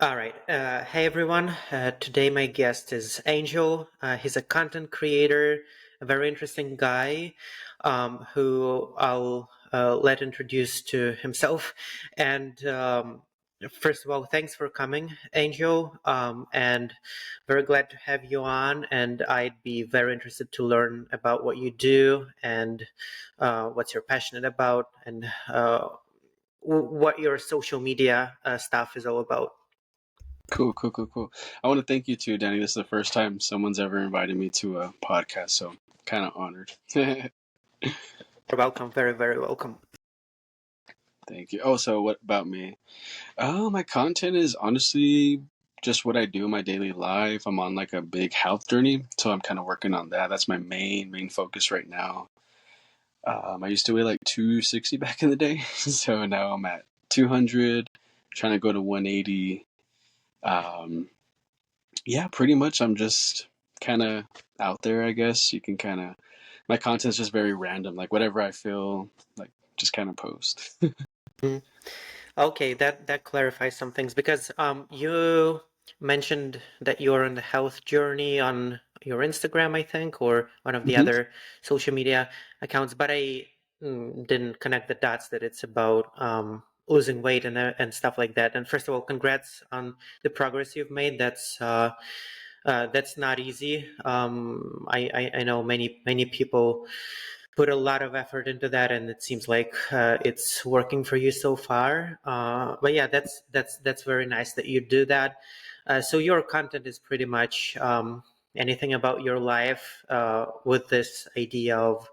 All right. Hey, everyone. Today, my guest is Angel. He's a content creator, a very interesting guy who I'll let introduce to himself. And first of all, thanks for coming, Angel. And very glad to have you on. And I'd be very interested to learn about what you do and what you're passionate about and what your social media stuff is all about. Cool. I want to thank you too, Danny. This is the first time someone's ever invited me to a podcast, so kind of honored. Thank You're welcome. Very, very welcome. you. Oh, so what about me? My content is honestly just what I do in my daily life. I'm on like a big health journey, so I'm kind of working on that. That's my main focus right now. I used to weigh like 260 back in the day, so now I'm at 200, trying to go to 180. Um, yeah, pretty much. I'm just kind of out there, I guess. You can kind of, my content's just very random. Like whatever I feel, like just kind of post. Mm. Okay, that clarifies some things because you mentioned that you're on the health journey on your Instagram, I think, or one of the Hmm. other social media accounts, but I didn't connect the dots that it's about losing weight and stuff like that. And first of all, congrats on the progress you've made. That's not easy. I know many people put a lot of effort into that, and it seems like it's working for you so far. But yeah, that's very nice that you do that. So your content is pretty much anything about your life with this idea of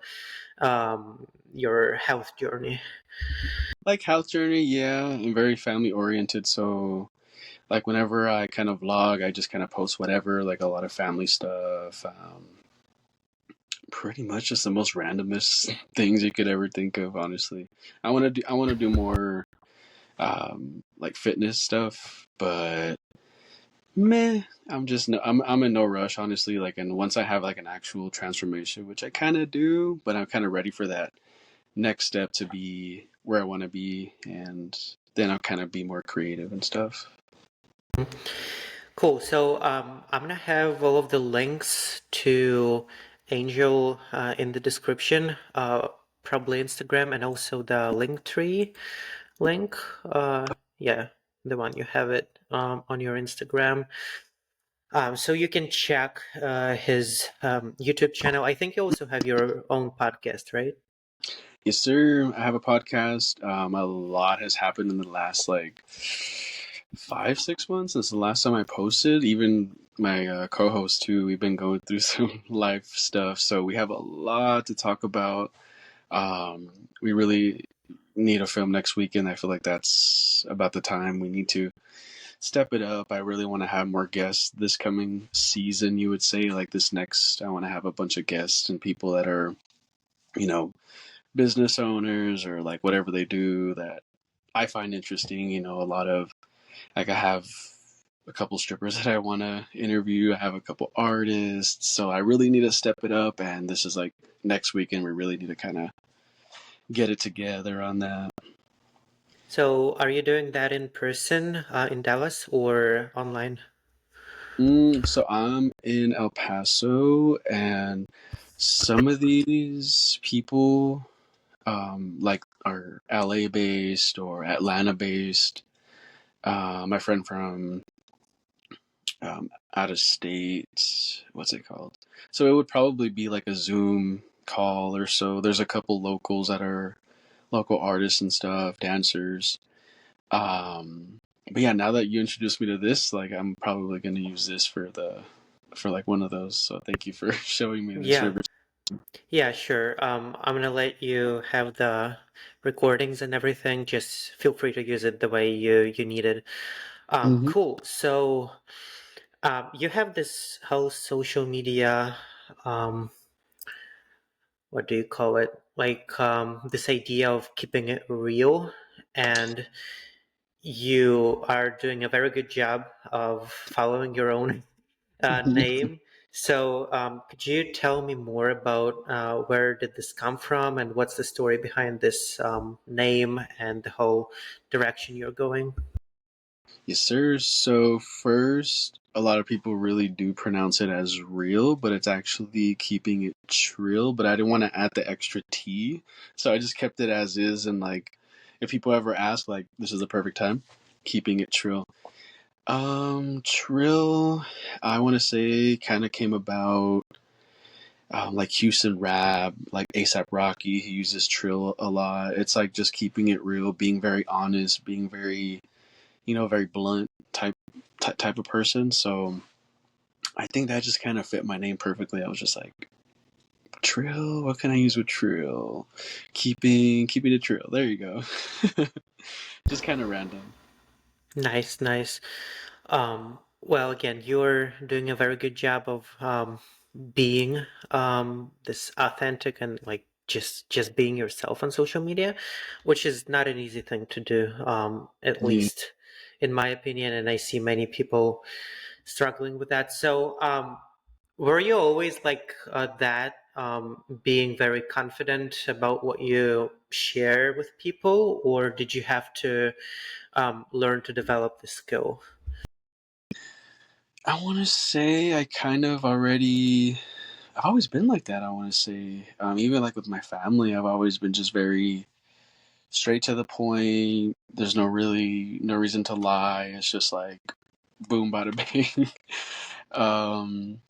your health journey. Like health journey, yeah, I'm very family oriented. So like whenever I kind of vlog, I just kind of post whatever, like a lot of family stuff. Pretty much just the most randomest things you could ever think of, honestly. I want to do more like fitness stuff, but meh, I'm in no rush, honestly. Like, and once I have like an actual transformation, which I kind of do, but I'm kind of ready for that next step to be where I want to be, and then I'll kind of be more creative and stuff. Cool. So I'm gonna have all of the links to Angel in the description, probably Instagram, and also the Linktree link. Yeah, the one you have it on your Instagram. So you can check his YouTube channel. I think you also have your own podcast, right? Yes, sir. I have a podcast. A lot has happened in the last like 5, 6 months since the last time I posted. Even my co-host too. We've been going through some life stuff, so we have a lot to talk about. We really need a film next weekend. I feel like that's about the time we need to step it up. I really want to have more guests this coming season. You would say like this next. I want to have a bunch of guests and people that are, you know, business owners or like whatever they do that I find interesting. A lot of like I have a couple strippers that I want to interview. I have a couple artists, so I really need to step it up. And this is like next weekend. We really need to kind of get it together on that. So are you doing that in person in Dallas or online? So I'm in El Paso, and some of these people like are LA based or Atlanta based. My friend from out of state, what's it called? So it would probably be like a Zoom call or so. There's a couple locals that are local artists and stuff, dancers. But yeah, now that you introduced me to this, like I'm probably gonna use this for like one of those. So thank you for showing me this Yeah. river. Yeah, sure. I'm gonna let you have the recordings and everything. Just feel free to use it the way you need it. Hmm. Cool. So, you have this whole social media, um, what do you call it? Like, this idea of keeping it real, and you are doing a very good job of following your own name. So, could you tell me more about where did this come from and what's the story behind this name and the whole direction you're going? Yes, sir. So first, a lot of people really do pronounce it as real, but it's actually keeping it trill. But I didn't want to add the extra T, so I just kept it as is. And like, if people ever ask, like, this is the perfect time, keeping it trill. Trill, I want to say, kind of came about like Houston rap, like ASAP Rocky. He uses trill a lot. It's like just keeping it real, being very honest, being very very blunt type of person. So I think that just kind of fit my name perfectly. I was just like, Trill. What can I use with Trill? Keeping it Trill. There you go. Just kind of random. Nice, nice. Well, again, you're doing a very good job of being this authentic and like just being yourself on social media, which is not an easy thing to do, at Yeah. least in my opinion, and I see many people struggling with that. So, were you always like that, being very confident about what you share with people, or did you have to learn to develop the skill? I want to say I kind of already. I've always been like that. I want to say, even like with my family, I've always been just very straight to the point. There's no reason to lie. It's just like boom, bada bang. um,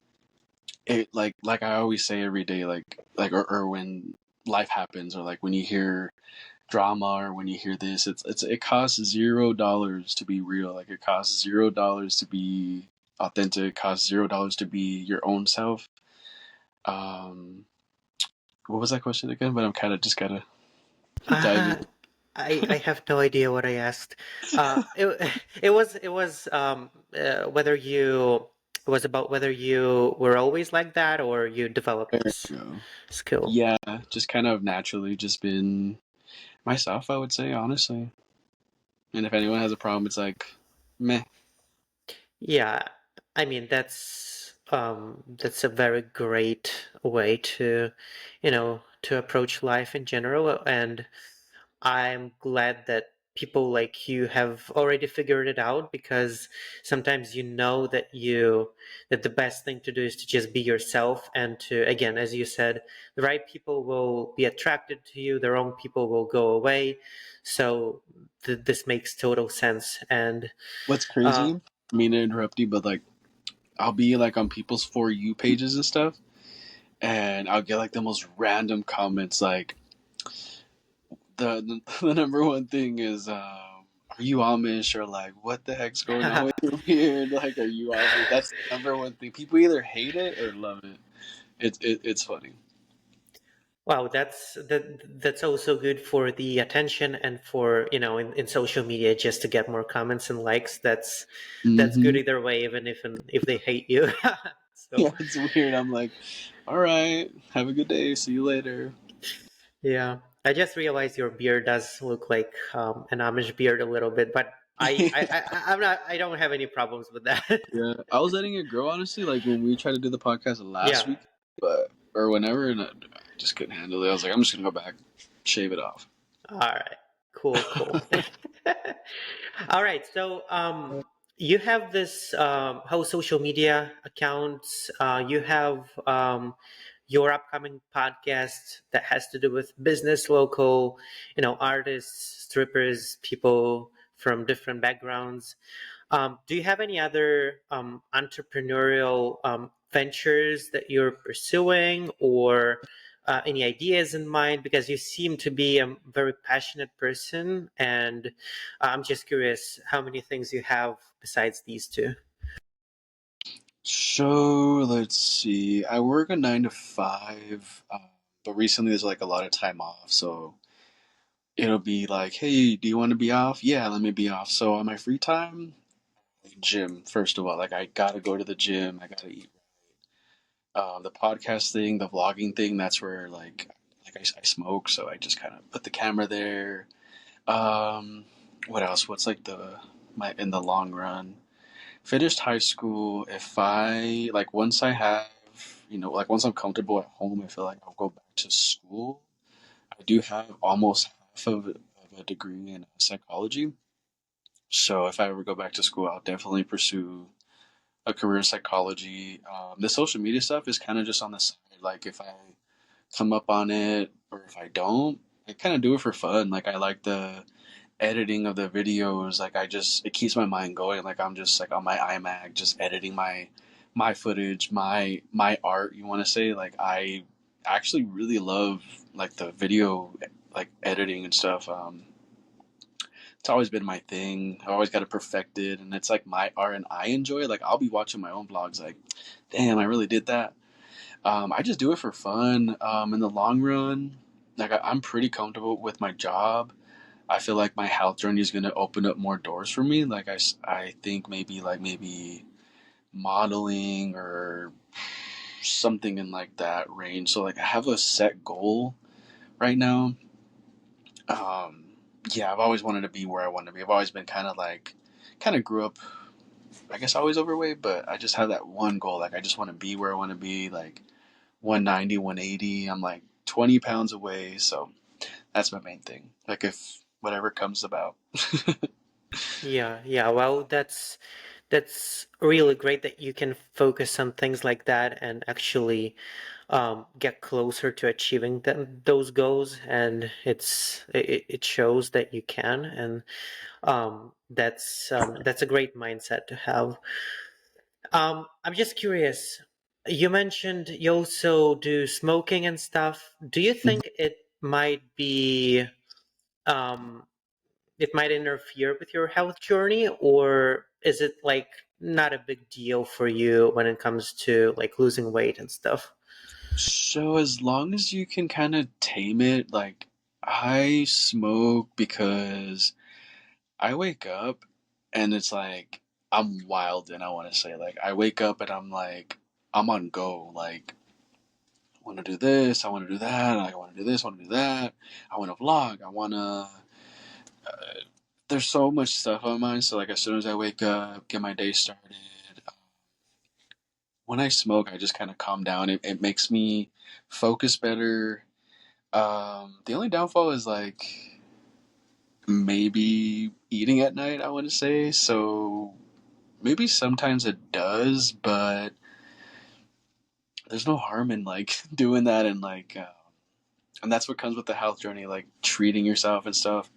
it like I always say every day, or when life happens, or like when you hear drama, or when you hear this, it costs $0 to be real. Like it costs $0 to be authentic. It costs $0 to be your own self. Um, what was that question again? But I'm kind of just gotta dive in. Uh, I have no idea what I asked. It it was whether you it was about whether you were always like that or you developed There this you go. skill. Yeah, just kind of naturally, just been myself. I would say honestly. And if anyone has a problem, it's like, meh. Yeah, I mean that's a very great way to, to approach life in general, and I'm glad that people like you have already figured it out, because sometimes that the best thing to do is to just be yourself, and to, again, as you said, the right people will be attracted to you, the wrong people will go away. So this makes total sense. And What's uh, crazy? I mean to interrupt you, but like I'll be like on people's for you pages and stuff, and I'll get like the most random comments. Like the number one thing is, "Are you Amish?" Or like, "What the heck's going on with your beard?" Like, "Are you Amish?" That's the number one thing. People either hate it or love it. It's funny. wow, that's also good for the attention, and for, in social media, just to get more comments and likes. That's good Mm-hmm. either way, even if they hate you. So Yeah, it's weird. I'm like, all right, have a good day. See you later. yeah, I just realized your beard does look like an Amish beard a little bit, but I don't have any problems with that. Yeah, I was letting it grow honestly. Like when we tried to do the podcast last Yeah. week, but or whenever, and I just couldn't handle it. I was like, I'm just gonna go back, shave it off. All right. Cool, cool. All right. So, you have this whole social media accounts. You have your upcoming podcast that has to do with business, local, artists, strippers, people from different backgrounds. Do you have any other entrepreneurial ventures that you're pursuing, or any ideas in mind? Because you seem to be a very passionate person, and I'm just curious how many things you have besides these two. So let's see. I work a 9 to 5, but recently there's like a lot of time off, so it'll be like, hey, do you want to be off? Yeah, let me be off. So on my free time, gym first of all. Like I gotta go to the gym. I gotta eat. The podcast thing, the vlogging thing. That's where I smoke, so I just kind of put the camera there. Um, what else? What's like the my in the long run? Finished high school. If I like once I have like once I'm comfortable at home, I feel like I'll go back to school. I do have almost half of a degree in psychology, So if I ever go back to school, I'll definitely pursue a career in psychology. The social media stuff is kind of just on the side. Like if I come up on it or if I don't, I kind of do it for fun. Like I like the editing of the videos. Like I just it keeps my mind going. Like I'm just like on my iMac, just editing my footage, my art. You want to say like I actually really love like the video like editing and stuff. It's always been my thing. I always got to perfect it, and it's like my art, and I enjoy it. Like I'll be watching my own vlogs, like, damn, I really did that. I just do it for fun. In the long run, like I'm pretty comfortable with my job. I feel like my health journey is gonna open up more doors for me. Like I think maybe modeling or something in like that range. So like I have a set goal right now. Um, yeah, I've always wanted to be where I want to be. I've always been kind of grew up, I guess, always overweight, but I just have that one goal. Like, I just want to be where I want to be, like 190, 180. I'm like 20 pounds away. So that's my main thing. Like, if whatever comes about. Yeah, yeah. Well, that's really great that you can focus on things like that and actually get closer to achieving those goals. And it shows that you can, and that's a great mindset to have. I'm just curious. You mentioned you also do smoking and stuff. Do you think um, it might interfere with your health journey, or is it like not a big deal for you when it comes to like losing weight and stuff? So, as long as you can kind of tame it, like, I smoke because I wake up and it's like, I'm wild and I want to say, like, I wake up and I'm like, I'm on go. Like, I want to do this, I want to do that, I want to do this, I want to do that, I want to vlog, I want to. There's so much stuff on mine, so like as soon as I wake up, get my day started. When I smoke, I just kind of calm down. It makes me focus better. The only downfall is like maybe eating at night, I want to say. So maybe sometimes it does, but there's no harm in like doing that and that's what comes with the health journey, like treating yourself and stuff.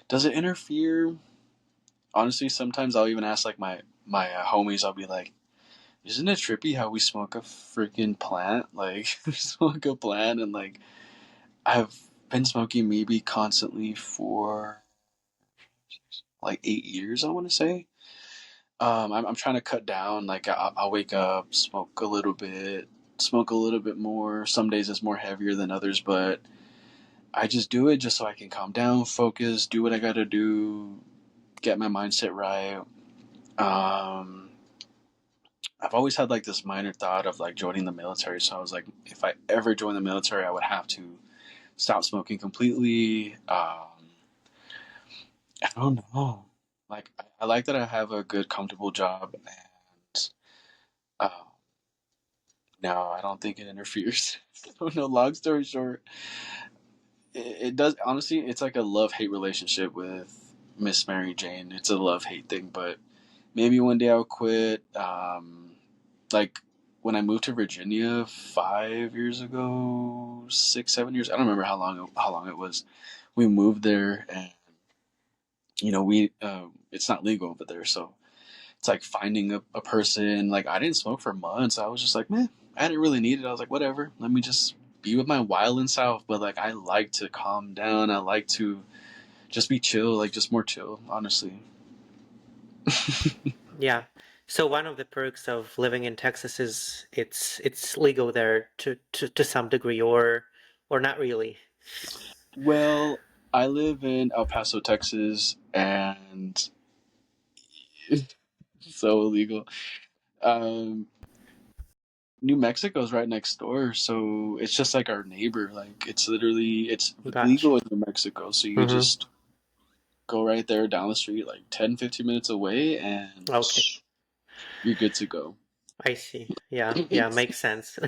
Does it interfere? Honestly, sometimes I'll even ask like my homies. I'll be like, "Isn't it trippy how we smoke a freaking plant? Like we smoke a plant, and like I've been smoking maybe constantly for like 8 years. I want to say. I'm trying to cut down. Like I'll wake up, smoke a little bit more. Some days it's more heavier than others, but I just do it just so I can calm down, focus, do what I gotta do, get my mindset right. Um, I've always had like this minor thought of like joining the military. So I was like, if I ever join the military, I would have to stop smoking completely. I don't know. Like I like that I have a good, comfortable job, and uh, no, I don't think it interferes. So no, long story short, it does. Honestly, it's like a love hate relationship with Miss Mary Jane. It's a love hate thing, but maybe one day I'll quit. Like when I moved to Virginia 5 years ago, 6, 7 years. I don't remember how long it was. We moved there, and we it's not legal over there, so it's like finding a person. Like I didn't smoke for months. I was just like, man, I didn't really need it. I was like, whatever. Let me just be with my wild and south. But like I like to calm down. I like to just be chill, like just more chill, honestly. Yeah. So one of the perks of living in Texas is it's legal there to some degree, or not really. Well, I live in El Paso, Texas, and it's so illegal. Um, New Mexico's right next door, so it's just like our neighbor. Like it's Gotcha. legal in New Mexico, so you Mm-hmm. just go right there down the street, like 10, 15 minutes away, and Okay. you're good to go. I see. Yeah, yeah, makes sense.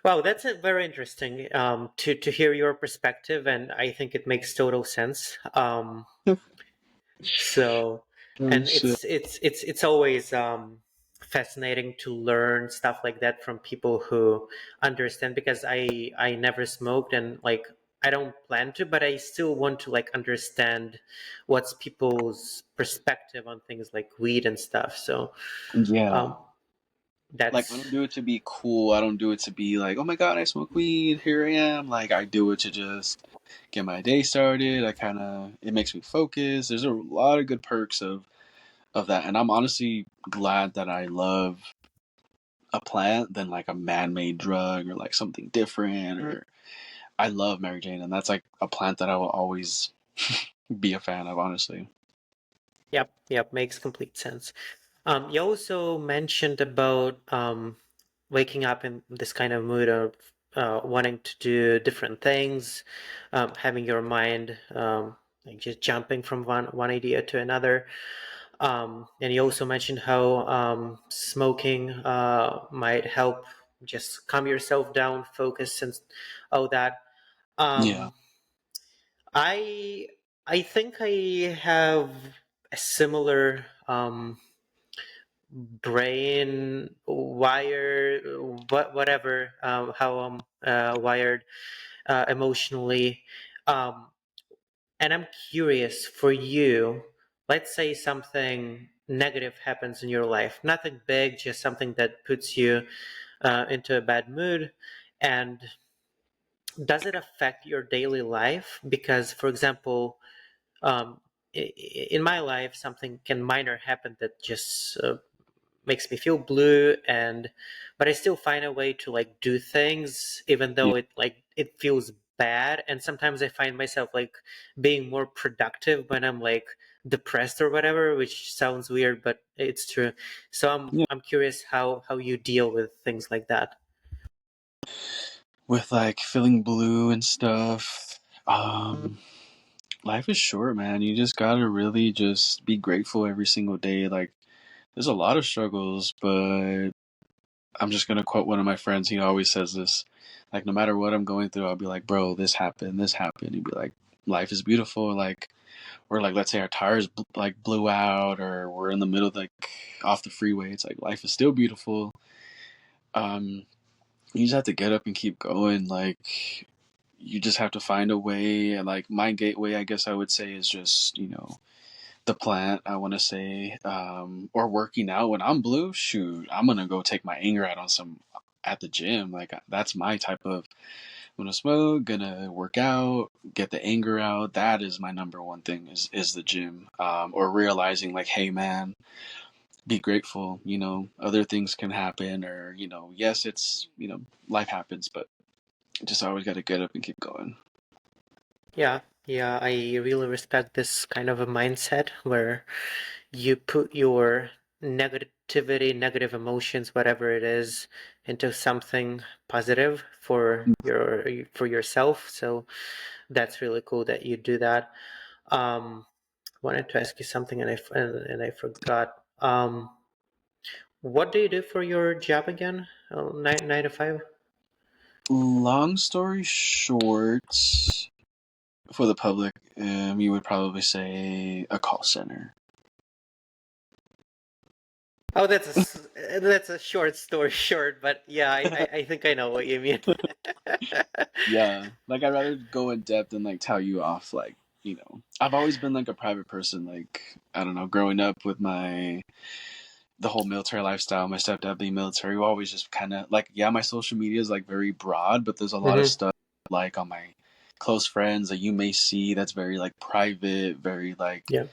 Wow, that's very interesting to hear your perspective, and I think it makes total sense. So, Oh and shit. it's always fascinating to learn stuff like that from people who understand, because I never smoked, and like I don't plan to, but I still want to like understand what's people's perspective on things like weed and stuff. So Yeah. um, Like I don't that's do it to be cool. I don't do it to be like, oh my god, I smoke weed. Here I am. Like I do it to just get my day started. I kind of it makes me focus. There's a lot of good perks of that, and I'm honestly glad that I love a plant than like a man-made drug or like something different. mm, Or I love Mary Jane, and that's like a plant that I will always be a fan of. Honestly. yep, makes complete sense. You also mentioned about waking up in this kind of mood of wanting to do different things, having your mind like just jumping from one idea to another. And you also mentioned how smoking might help just calm yourself down, focus, and all that. Yeah. Um, I I think I have a similar brain wire, whatever, how I'm wired emotionally. Um, and I'm curious for you, let's say something negative happens in your life, nothing big, just something that puts you into a bad mood. And does it affect your daily life? Because, for example, um, in my life, something can minor happen that just makes me feel blue, and but I still find a way to like do things even Yeah. though it feels bad. And sometimes I find myself like being more productive when I'm like depressed or whatever, which sounds weird, but it's true. So Yeah. I'm curious how you deal with things like that. With like feeling blue and stuff. Life is short, man. You just gotta really just be grateful every single day. Like, there's a lot of struggles, but I'm just gonna quote one of my friends. He always says this, like, no matter what I'm going through, I'll be like, bro, this happened, this happened. He'd be like, life is beautiful. Like, or like, let's say our tires like blew out, or we're in the middle of like off the freeway. It's like life is still beautiful. Um, you just have to get up and keep going. Like, you just have to find a way. And like my gateway, I guess I would say, is just the plant. I want to say, or working out. When I'm blue, shoot, I'm gonna go take my anger out on some at the gym. Like that's my type of. I'm gonna smoke, gonna work out, get the anger out. That is my number one thing is the gym. Or realizing like, hey man, be grateful. Other things can happen, or yes, it's life happens, but just always got to get up and keep going. Yeah, I really respect this kind of a mindset where you put your negativity, negative emotions, whatever it is, into something positive for yourself. So that's really cool that you do that. Wanted to ask you something, and I forgot. What do you do for your job again? Nine to five. Long story short, for the public, you would probably say a call center. Oh, that's a short story short, but yeah, I think I know what you mean. Yeah, like I'd rather go in depth and like tell you off. Like I've always been like a private person. Like I don't know, growing up with the whole military lifestyle, my stepdad being military, we always just kind of like, yeah, my social media is like very broad, but there's a lot of Hmm. stuff like on my close friends that you may see that's very like private, very like Yeah.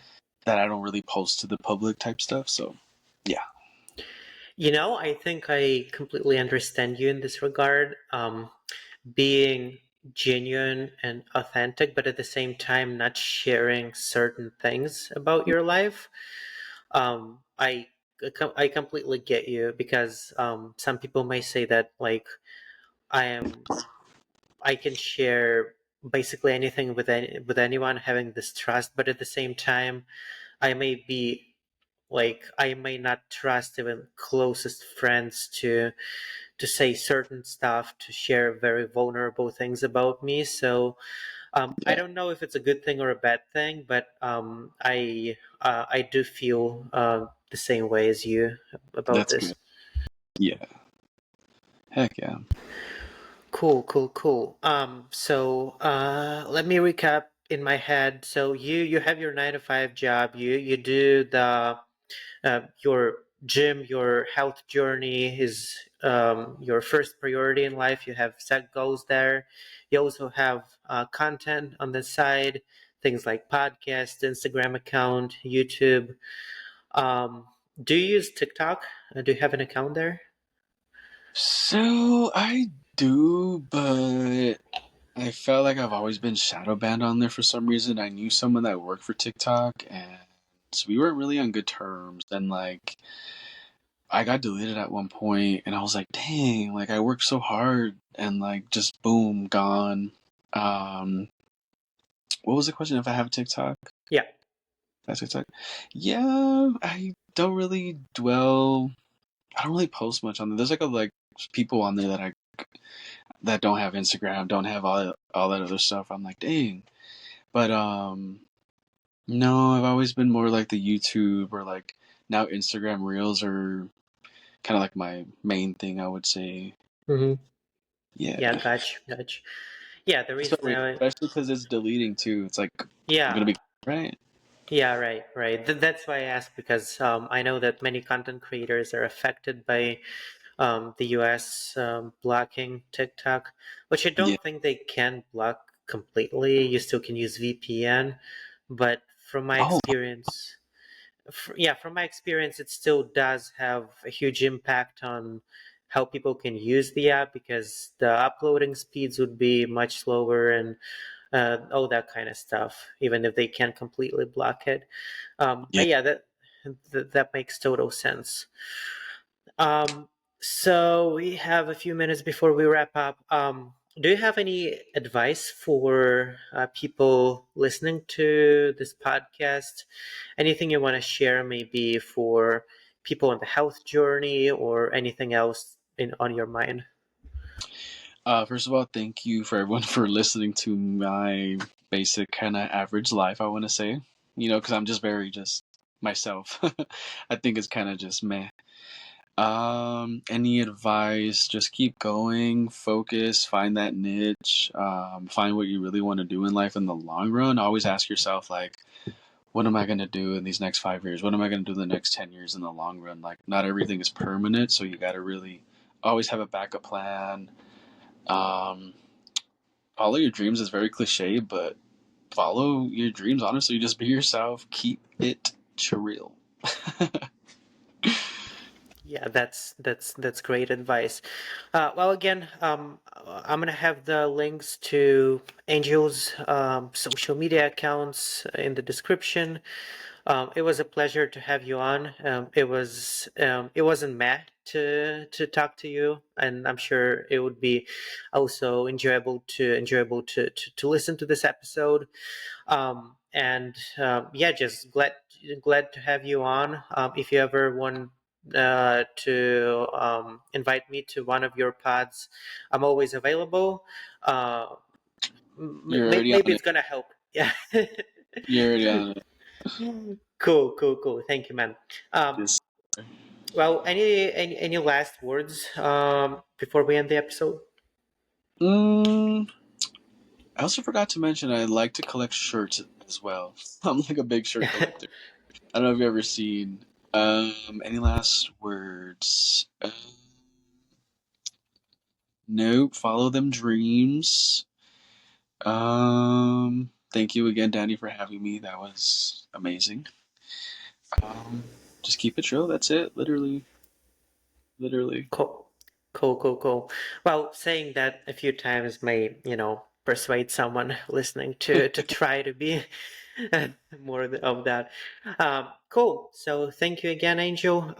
that I don't really post to the public type stuff. So yeah. I think I completely understand you in this regard. Being genuine and authentic, but at the same time not sharing certain things about your life. I completely get you, because some people may say that like I am I can share basically anything with anyone, having this trust, but at the same time I may be like I may not trust even closest friends to say certain stuff, to share very vulnerable things about me. So I Yeah, don't know if it's a good thing or a bad thing, but I do feel the same way as you about that's this. good. Yeah, heck yeah. Cool, cool, cool. Let me recap in my head. So you have your 9 to 5 job. You do the your gym, your health journey is your first priority in life. You have set goals there. You also have content on the side, things like podcast, Instagram account, YouTube. Um, do you use TikTok? Do you have an account there? So I do, but I felt like I've always been shadow banned on there for some reason. I knew someone that worked for TikTok, and so we weren't really on good terms. And like, I got deleted at one point, and I was like, "Dang!" Like, I worked so hard, and like, just boom, gone. Um, what was the question? If I have TikTok, Yeah. that's TikTok. Yeah, I don't really dwell. I don't really post much on there. There's like people on there that don't have Instagram, don't have all that other stuff. I'm like, dang. But no, I've always been more like the YouTube or like now Instagram Reels are kind of like my main thing. I would say, Mm-hmm. Yeah, yeah. gotcha, gotcha. Yeah, the For some reason reason, I, especially because it's deleting too. It's like I'm gonna yeah, be right. yeah, right, right. That's why I asked because I know that many content creators are affected by the US blocking TikTok, which I Yeah. don't think they can block completely. You still can use VPN, but from my Oh, experience, yeah, from my experience, it still does have a huge impact on how people can use the app because the uploading speeds would be much slower and all that kind of stuff, even if they can't completely block it. yeah. But yeah, that makes total sense. Um, so we have a few minutes before we wrap up. Do you have any advice for people listening to this podcast? Anything you want to share, maybe for people on the health journey or anything else on your mind? First of all, thank you for everyone for listening to my basic kind of average life. I want to say, because I'm just very just myself. I think it's kind of just meh. Any advice? Just keep going, focus, find that niche, find what you really want to do in life in the long run. Always ask yourself, like, what am I going to do in these next 5 years? What am I going to do in the next 10 years in the long run? Like, not everything is permanent, so you got to really always have a backup plan. Um, Follow your dreams is very cliche, but follow your dreams. Honestly, just be yourself. Keep it trill. Yeah, that's great advice. Well, again, I'm gonna have the links to Angel's social media accounts in the description. It was a pleasure to have you on. It wasn't mad to talk to you, and I'm sure it would be also enjoyable to listen to this episode. And yeah, just glad to have you on. If you ever want to invite me to one of your pods, I'm always available. Uh, You're already maybe on it's it. gonna help. Yeah. You're already on it. Cool, cool, cool. Thank you, man. Um, Yes. well, any last words before we end the episode? Mm, I also forgot to mention I like to collect shirts as well. I'm like a big shirt collector. I don't know if you've ever seen. Any last words? Nope. Follow them dreams. Thank you again, Danny, for having me. That was amazing. Just keep it chill. That's it. Literally, literally. Cool, cool, cool, cool. Well, saying that a few times may, persuade someone listening to try to be more of that. Cool. So thank you again, Angel.